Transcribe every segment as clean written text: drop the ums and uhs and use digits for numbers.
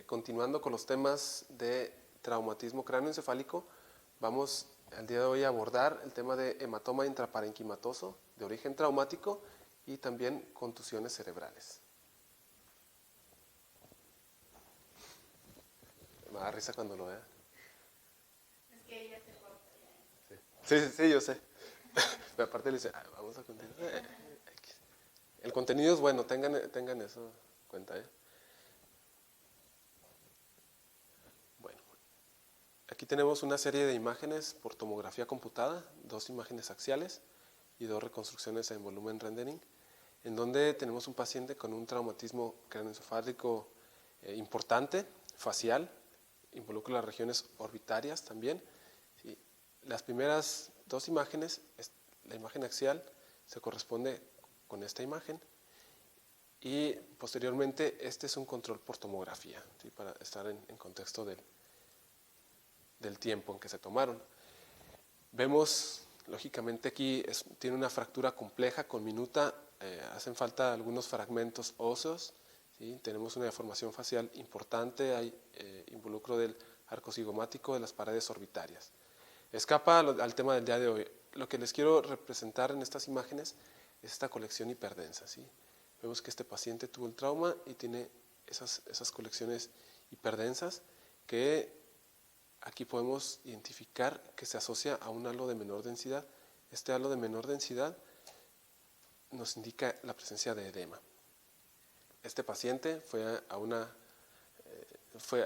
Continuando con los temas de traumatismo cráneoencefálico, vamos al día de hoy a abordar el tema de hematoma intraparenquimatoso de origen traumático y también contusiones cerebrales. Me da risa cuando lo vea. Es que ella se corta. Sí, yo sé. Pero aparte le dice, vamos a continuar. El contenido es bueno, tengan eso en cuenta. Bueno, aquí tenemos una serie de imágenes por tomografía computada, 2 imágenes axiales y 2 reconstrucciones en volumen rendering, en donde tenemos un paciente con un traumatismo craneoencefálico importante, facial, involucra las regiones orbitarias también. ¿Sí? Las primeras 2 imágenes, la imagen axial se corresponde con esta imagen y posteriormente este es un control por tomografía, ¿sí? Para estar en contexto del tiempo en que se tomaron. Vemos, lógicamente aquí tiene una fractura compleja con minuta, hacen falta algunos fragmentos óseos, ¿sí? Tenemos una deformación facial importante, hay involucro del arco cigomático de las paredes orbitarias. Escapa al tema del día de hoy. Lo que les quiero representar en estas imágenes es esta colección hiperdensa, ¿sí? Vemos que este paciente tuvo el trauma y tiene esas colecciones hiperdensas que aquí podemos identificar que se asocia a un halo de menor densidad. Este halo de menor densidad nos indica la presencia de edema. Este paciente fue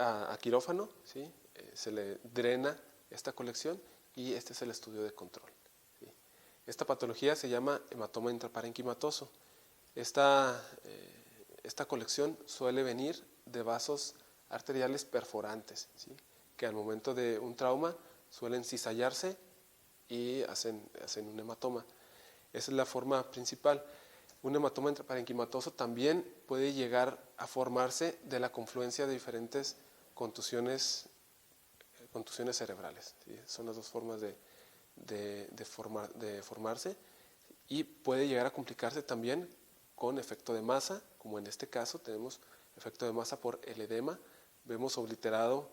a quirófano, ¿sí? Se le drena esta colección y este es el estudio de control, ¿sí? Esta patología se llama hematoma intraparenquimatoso. Esta colección suele venir de vasos arteriales perforantes, ¿sí? Que al momento de un trauma suelen cizallarse y hacen un hematoma. Esa es la forma principal. Un hematoma intraparenquimatoso también puede llegar a formarse de la confluencia de diferentes contusiones cerebrales, ¿sí? Son las 2 formas de formarse y puede llegar a complicarse también con efecto de masa, como en este caso tenemos efecto de masa por el edema. Vemos obliterada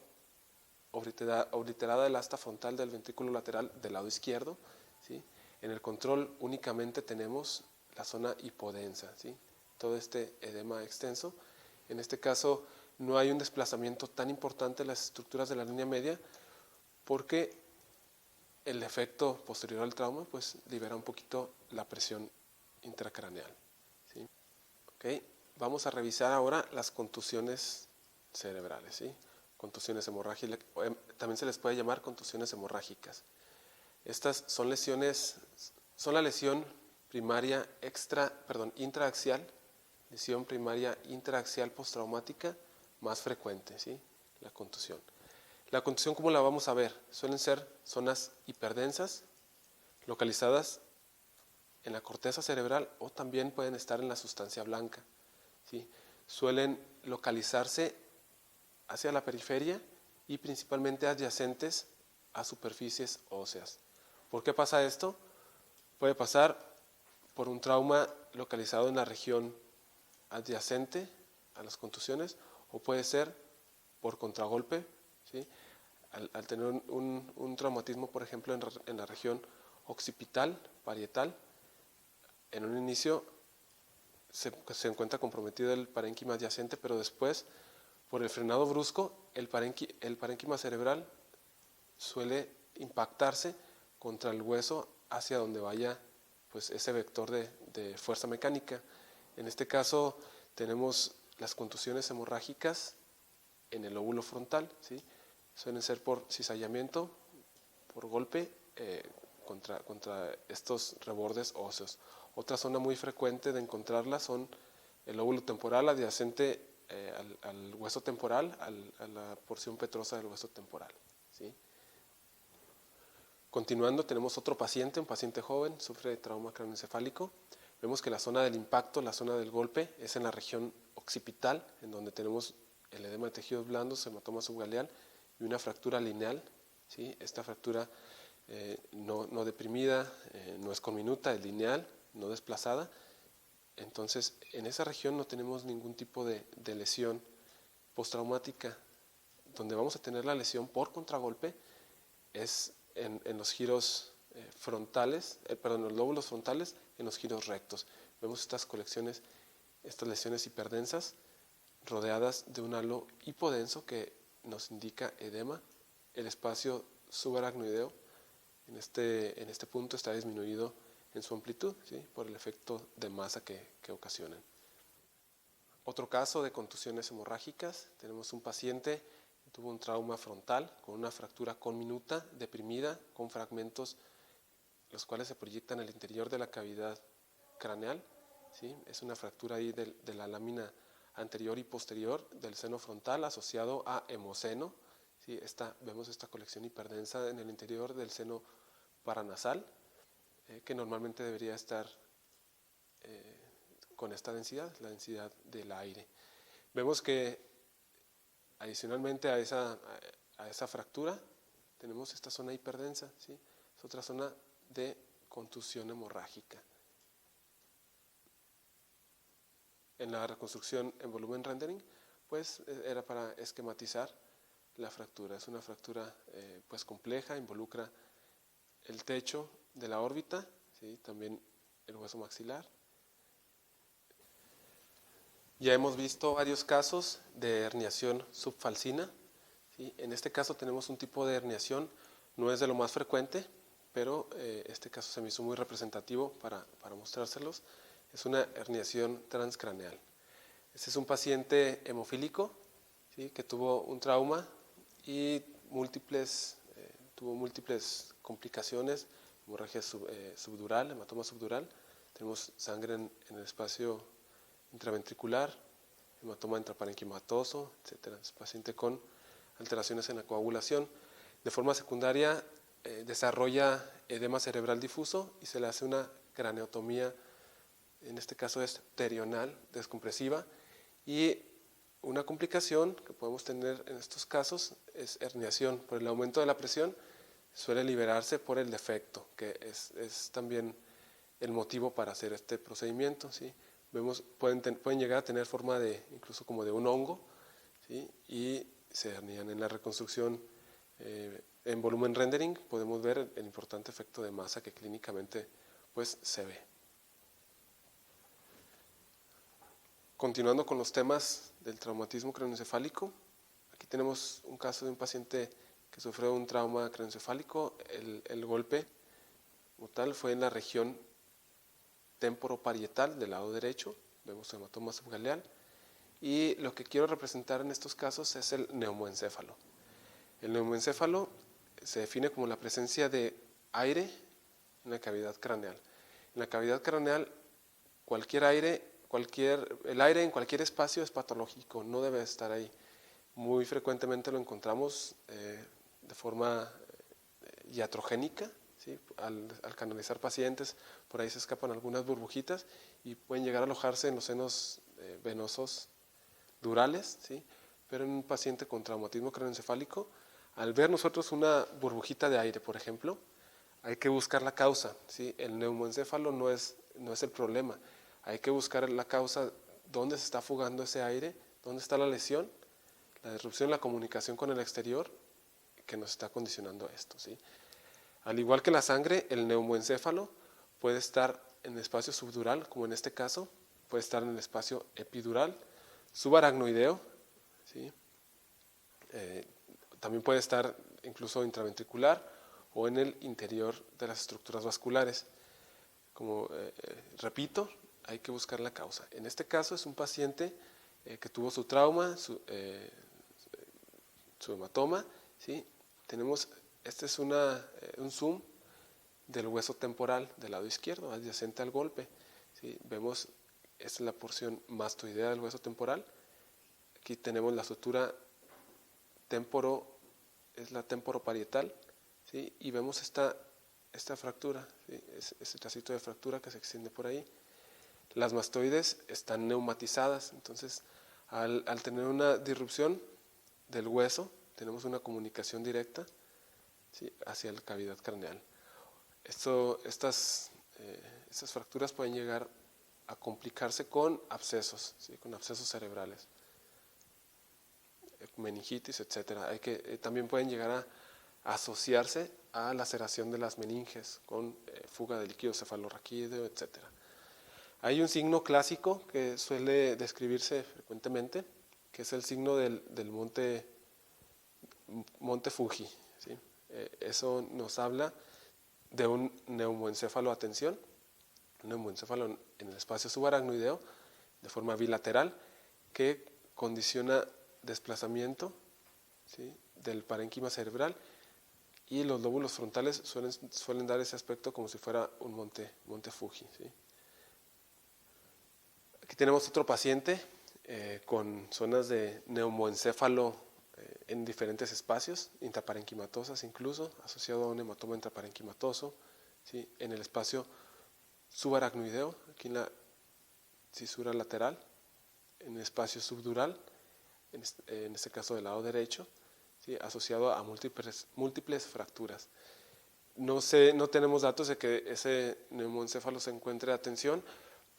el asta frontal del ventrículo lateral del lado izquierdo, ¿sí? En el control únicamente tenemos la zona hipodensa, ¿sí? Todo este edema extenso. En este caso no hay un desplazamiento tan importante en las estructuras de la línea media porque el efecto posterior al trauma pues libera un poquito la presión intracraneal, ¿sí? Okay. Vamos a revisar ahora las contusiones cerebrales, ¿sí? Contusiones hemorrágicas, también se les puede llamar contusiones hemorrágicas. Estas son la lesión primaria intraaxial, lesión primaria intraaxial postraumática más frecuente, ¿sí? La contusión. La contusión, ¿cómo la vamos a ver? Suelen ser zonas hiperdensas, localizadas en la corteza cerebral o también pueden estar en la sustancia blanca, ¿sí? Suelen localizarse hacia la periferia y principalmente adyacentes a superficies óseas. ¿Por qué pasa esto? Puede pasar por un trauma localizado en la región adyacente a las contusiones o puede ser por contragolpe, ¿sí? Al tener un traumatismo, por ejemplo, en la región occipital, parietal, en un inicio se encuentra comprometido el parénquima adyacente, pero después, por el frenado brusco, el parénquima cerebral suele impactarse contra el hueso hacia donde vaya pues, ese vector de fuerza mecánica. En este caso tenemos las contusiones hemorrágicas en el lóbulo frontal, ¿sí? Suelen ser por cizallamiento, por golpe contra estos rebordes óseos. Otra zona muy frecuente de encontrarla son el lóbulo temporal adyacente al hueso temporal, a la porción petrosa del hueso temporal, ¿sí? Continuando, tenemos otro paciente, un paciente joven, sufre de trauma craneoencefálico. Vemos que la zona del impacto, la zona del golpe, es en la región occipital, en donde tenemos el edema de tejidos blandos, hematoma subgaleal y una fractura lineal, ¿sí? Esta fractura no deprimida, no es conminuta, es lineal, no desplazada. Entonces, en esa región no tenemos ningún tipo de lesión postraumática, donde vamos a tener la lesión por contragolpe, es en los giros frontales, en los lóbulos frontales, en los giros rectos. Vemos estas colecciones, estas lesiones hiperdensas, rodeadas de un halo hipodenso que nos indica edema. El espacio subaracnoideo en este punto está disminuido en su amplitud, ¿sí?, por el efecto de masa que ocasionan. Otro caso de contusiones hemorrágicas, tenemos un paciente que tuvo un trauma frontal con una fractura conminuta, deprimida, con fragmentos los cuales se proyectan al interior de la cavidad craneal, ¿sí? Es una fractura ahí de la lámina anterior y posterior del seno frontal asociado a hemoceno, ¿sí? Vemos esta colección hiperdensa en el interior del seno paranasal, que normalmente debería estar con esta densidad, la densidad del aire. Vemos que adicionalmente a esa fractura tenemos esta zona hiperdensa, ¿sí? Es otra zona de contusión hemorrágica. En la reconstrucción en volumen rendering, pues era para esquematizar la fractura. Es una fractura pues compleja, involucra el techo de la órbita, ¿sí?, también el hueso maxilar. Ya hemos visto varios casos de herniación subfalcina, ¿sí? En este caso tenemos un tipo de herniación, no es de lo más frecuente, pero este caso se me hizo muy representativo para mostrárselos. Es una herniación transcraneal. Este es un paciente hemofílico, ¿sí?, que tuvo un trauma y tuvo múltiples complicaciones, hemorragia subdural, hematoma subdural. Tenemos sangre en el espacio intraventricular, hematoma intraparenquimatoso, etc. Es paciente con alteraciones en la coagulación. De forma secundaria desarrolla edema cerebral difuso y se le hace una craneotomía, en este caso es pterional, descompresiva, y una complicación que podemos tener en estos casos es herniación. Por el aumento de la presión suele liberarse por el defecto, que es también el motivo para hacer este procedimiento, ¿sí? Vemos, pueden llegar a tener forma incluso como de un hongo, ¿sí?, y se hernian. En la reconstrucción en volumen rendering podemos ver el importante efecto de masa que clínicamente pues se ve. Continuando con los temas del traumatismo craneoencefálico, aquí tenemos un caso de un paciente que sufrió un trauma craneoencefálico. El golpe como tal fue en la región temporoparietal del lado derecho, vemos hematoma subgaleal, y lo que quiero representar en estos casos es el neumoencéfalo. El neumoencéfalo se define como la presencia de aire en la cavidad craneal. En la cavidad craneal, el aire en cualquier espacio es patológico, no debe estar ahí. Muy frecuentemente lo encontramos de forma iatrogénica, ¿sí? Al canalizar pacientes, por ahí se escapan algunas burbujitas y pueden llegar a alojarse en los senos venosos durales, ¿sí? Pero en un paciente con traumatismo craneoencefálico, al ver nosotros una burbujita de aire, por ejemplo, hay que buscar la causa, ¿sí? El neumoencéfalo no es el problema, hay que buscar la causa, dónde se está fugando ese aire, dónde está la lesión, la disrupción, la comunicación con el exterior que nos está condicionando a esto, ¿sí? Al igual que la sangre, el neumoencéfalo puede estar en el espacio subdural, como en este caso, puede estar en el espacio epidural, subaracnoideo, ¿sí? También puede estar incluso intraventricular o en el interior de las estructuras vasculares. Como repito, hay que buscar la causa. En este caso es un paciente que tuvo su trauma, su hematoma, ¿sí? Este es un zoom del hueso temporal del lado izquierdo, adyacente al golpe, ¿sí? Vemos, esta es la porción mastoidea del hueso temporal. Aquí tenemos la sutura es la temporoparietal, ¿sí? Y vemos esta fractura, ¿sí? Este tracito de fractura que se extiende por ahí. Las mastoides están neumatizadas, entonces al tener una disrupción del hueso, tenemos una comunicación directa, ¿sí?, hacia la cavidad craneal. Estas fracturas pueden llegar a complicarse con abscesos, ¿sí?, con abscesos cerebrales. meningitis, etcétera. También pueden llegar a asociarse a laceración de las meninges con fuga de líquido cefalorraquídeo, etcétera. Hay un signo clásico que suele describirse frecuentemente, que es el signo del monte Fuji, ¿sí? Eso nos habla de un neumoencéfalo, atención, un neumoencéfalo en el espacio subaracnoideo de forma bilateral que condiciona desplazamiento, ¿sí?, del parénquima cerebral, y los lóbulos frontales suelen dar ese aspecto como si fuera un monte Fuji, ¿sí? Aquí tenemos otro paciente con zonas de neumoencéfalo en diferentes espacios, intraparenquimatosas incluso, asociado a un hematoma intraparenquimatoso, ¿sí?, en el espacio subaracnoideo, aquí en la cisura lateral, en el espacio subdural, en este caso del lado derecho, ¿sí?, asociado a múltiples fracturas. No tenemos datos de que ese neumoencéfalo se encuentre a tensión,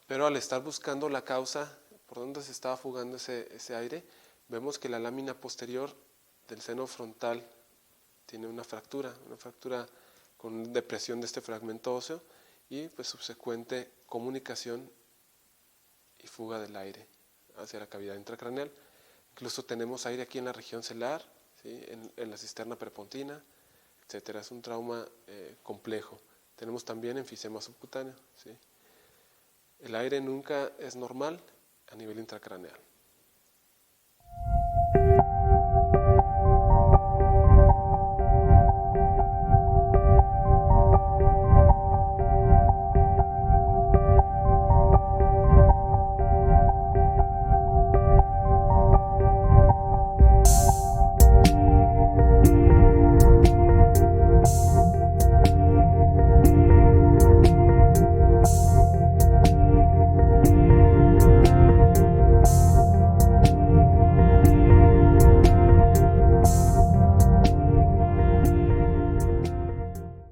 pero al estar buscando la causa por donde se estaba fugando ese aire, vemos que la lámina posterior del seno frontal tiene una fractura con depresión de este fragmento óseo y pues subsecuente comunicación y fuga del aire hacia la cavidad intracraneal. Incluso tenemos aire aquí en la región celar, ¿sí?, en la cisterna prepontina, etcétera. Es un trauma complejo. Tenemos también enfisema subcutáneo, ¿sí? El aire nunca es normal a nivel intracraneal.